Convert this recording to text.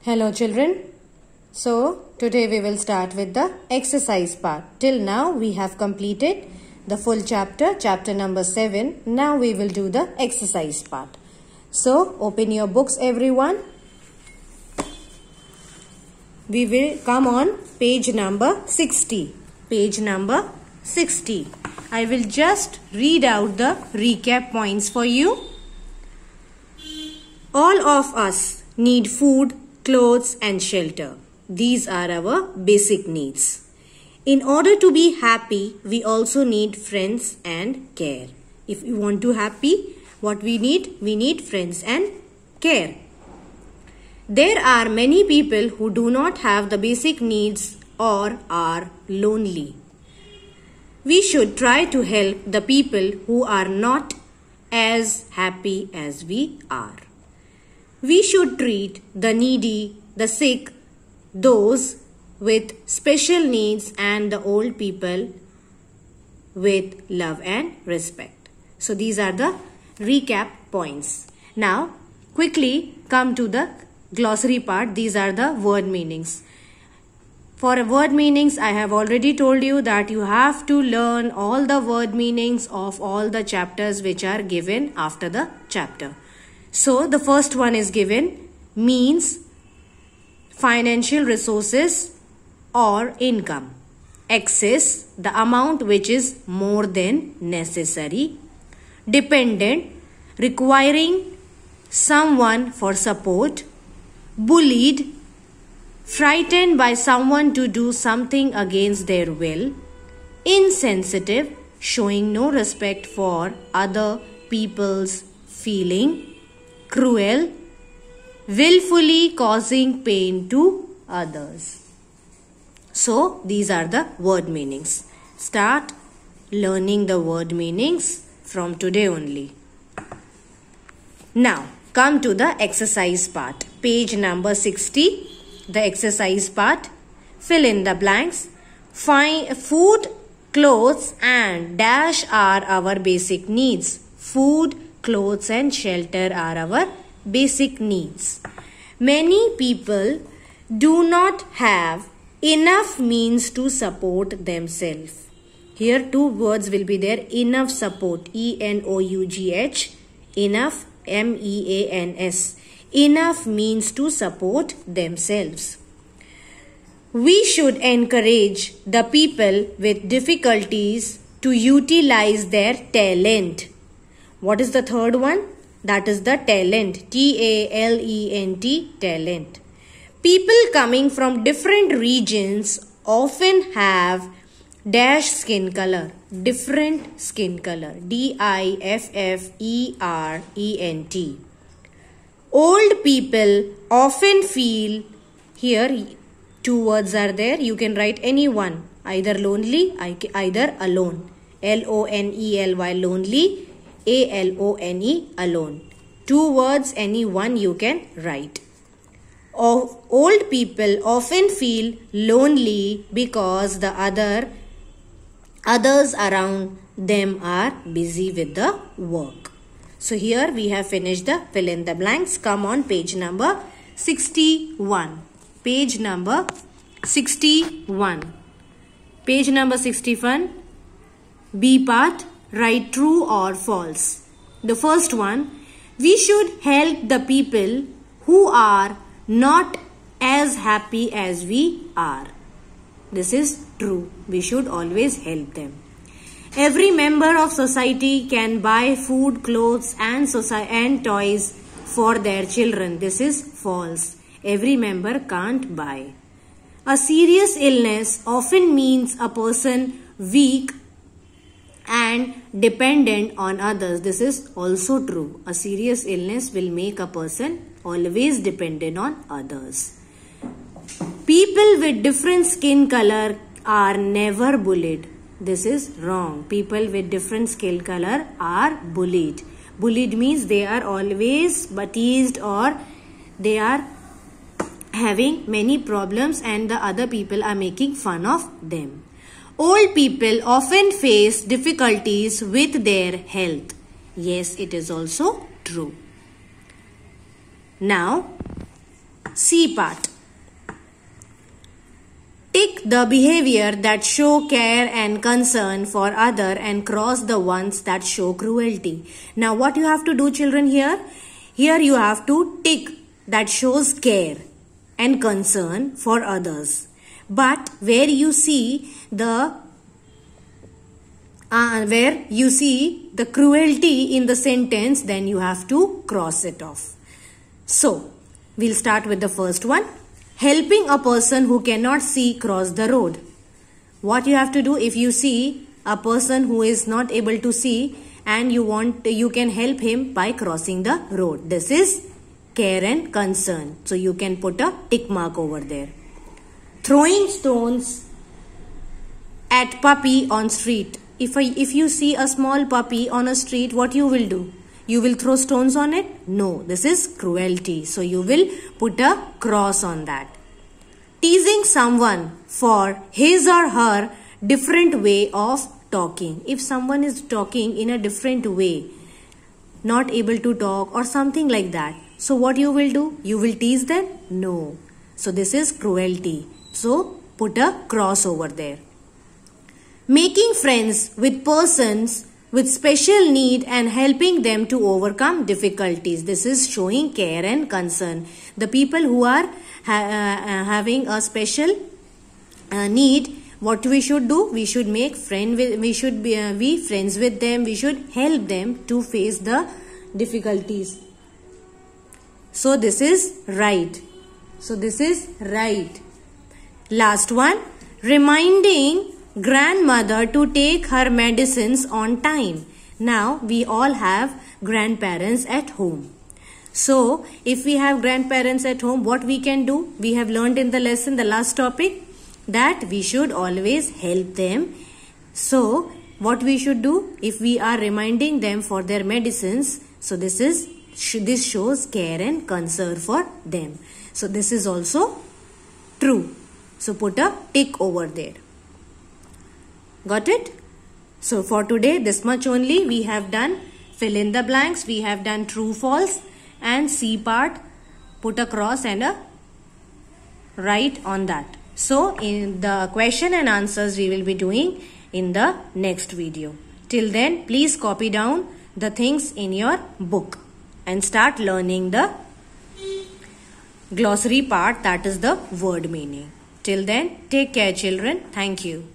Hello children. So today we will start with the exercise part. Till now we have completed the full chapter number 7. Now we will do the exercise part. So open your books everyone. We will come on page number 60. Page number 60. I will just read out the recap points for you. All of us need food, clothes and shelter. These are our basic needs. In order to be happy, we also need friends and care. If we want to be happy, what we need? We need friends and care. There are many people who do not have the basic needs or are lonely. We should try to help the people who are not as happy as we are. We should treat the needy, the sick, those with special needs and the old people with love and respect. So these are the recap points. Now quickly come to the glossary part. These are the word meanings. For word meanings, I have already told you that you have to learn all the word meanings of all the chapters which are given after the chapter. So the first one is given, means, financial resources or income. Excess, the amount which is more than necessary. Dependent, requiring someone for support. Bullied, frightened by someone to do something against their will. Insensitive, showing no respect for other people's feeling. Cruel, willfully causing pain to others. So these are the word meanings. Start learning the word meanings from today only. Now come to the exercise part. Page number 60. The exercise part. Fill in the blanks. Find food, clothes and dash are our basic needs. Food, clothes and shelter are our basic needs. Many people do not have enough means to support themselves. Here two words will be there. Enough support. E-N-O-U-G-H. Enough. M-E-A-N-S. Enough means to support themselves. We should encourage the people with difficulties to utilize their talent. What is the third one? That is the talent. T-A-L-E-N-T, talent. People coming from different regions often have dash skin color. Different skin color. D-I-F-F-E-R-E-N-T. Old people often feel, here two words are there. You can write any one. Either lonely, either alone. L-O-N-E-L-Y, lonely. A-L-O-N-E, alone. Two words, any one you can write. Old people often feel lonely because the others around them are busy with the work. So here we have finished the fill in the blanks. Come on page number 61. Page number 61. Page number 61. B part. Write true or false. The first one, we should help the people who are not as happy as we are. This is true. We should always help them. Every member of society can buy food, clothes and toys for their children. This is false. Every member can't buy. A serious illness often means a person weak and dependent on others. This is also true. A serious illness will make a person always dependent on others. People with different skin color are never bullied. This is wrong. People with different skin color are bullied. Bullied means they are always teased or they are having many problems and the other people are making fun of them. Old people often face difficulties with their health. Yes, it is also true. Now, C part. Tick the behavior that show care and concern for other and cross the ones that show cruelty. Now what you have to do, children, here? Here you have to tick that shows care and concern for others. But where you see the cruelty in the sentence, then you have to cross it off. So we'll start with the first one. Helping a person who cannot see cross the road. What you have to do, if you see a person who is not able to see and you can help him by crossing the road. This is care and concern. So you can put a tick mark over there. Throwing stones at puppy on street. If you see a small puppy on a street, what you will do? You will throw stones on it? No, this is cruelty. So you will put a cross on that. Teasing someone for his or her different way of talking. If someone is talking in a different way, not able to talk or something like that, so what you will do? You will tease them? No. So this is cruelty. So put a cross over there. Making friends with persons with special need and helping them to overcome difficulties. This is showing care and concern. The people who are having a special need, what we should do? We should make we should be friends with them. We should help them to face the difficulties. So this is right. So this is right. Last one. Reminding grandmother to take her medicines on time. Now we all have grandparents at home. So if we have grandparents at home, what we can do? We have learned in the lesson, the last topic, that we should always help them. So what we should do? If we are reminding them for their medicines, so this shows care and concern for them. So this is also true. So put a tick over there. Got it? So for today, this much only we have done. Fill in the blanks. We have done true, false, and C part, put a cross and a right on that. So in the question and answers we will be doing in the next video. Till then, please copy down the things in your book and start learning the glossary part, that is the word meaning. Till then, take care, children. Thank you.